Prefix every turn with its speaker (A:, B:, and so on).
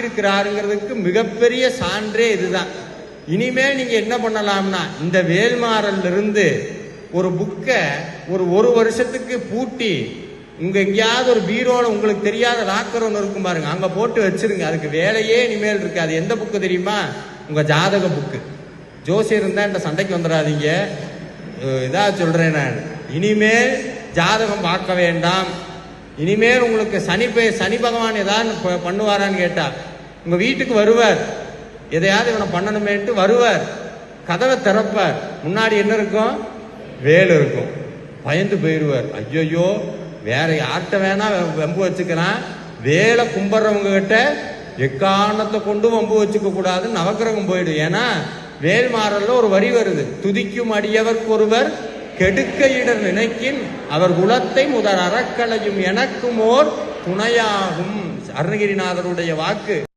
A: காத்திருக்கிறாருங்கிறதுக்கு மிகப்பெரிய சான்றே இதுதான். இனிமேல் நீங்க என்ன பண்ணலாம்னா, இந்த வேல்மாறல்ல இருந்து ஒரு புக்கை ஒரு வருஷத்துக்கு பூட்டி உங்க எங்கேயாவது ஒரு பீரோல உங்களுக்கு தெரியாத லாக்கர் ஒன்று இருக்கும் பாருங்க, அங்க போட்டு வச்சிருங்க. அதுக்கு வேலையே இனிமேல் இருக்கு. அது எந்த புக்கு தெரியுமா? உங்க ஜாதக புக்கு. ஜோசியர் இருந்தா இந்த சண்டைக்கு வந்துடாதீங்க, இதா சொல்றேன் நான். இனிமேல் ஜாதகம் பார்க்க வேண்டாம். இனிமேல் உங்களுக்கு சனி பகவான் ஏதாவது பண்ணுவாரான்னு கேட்டா, உங்க வீட்டுக்கு வருவார், எதையாவது இவனை பண்ணணுமேன்ட்டு வருவார், கதவை திறப்பார், முன்னாடி என்ன இருக்கும்? வேல் இருக்கும். பயந்து போயிடுவார். ஐயோ வேற யார்கிட்ட வேணா வம்பு வச்சுக்கிறான், வேலை கும்பிட்றவங்க கிட்ட எக்காரணத்தை கொண்டு வம்பு வச்சுக்க கூடாது, நவக்கிரகம் போயிடும். ஏன்னா வேல்மாறல்ல ஒரு வரி வருது, துதிக்கும் அடியவர்க்கு ஒருவர் கெடுக்க இடர் நினைக்கின் அவர் குலத்தை முதல் அறக்கலையும் எனக்கும் ஓர் துணையாகும். அருணகிரிநாதருடைய வாக்கு.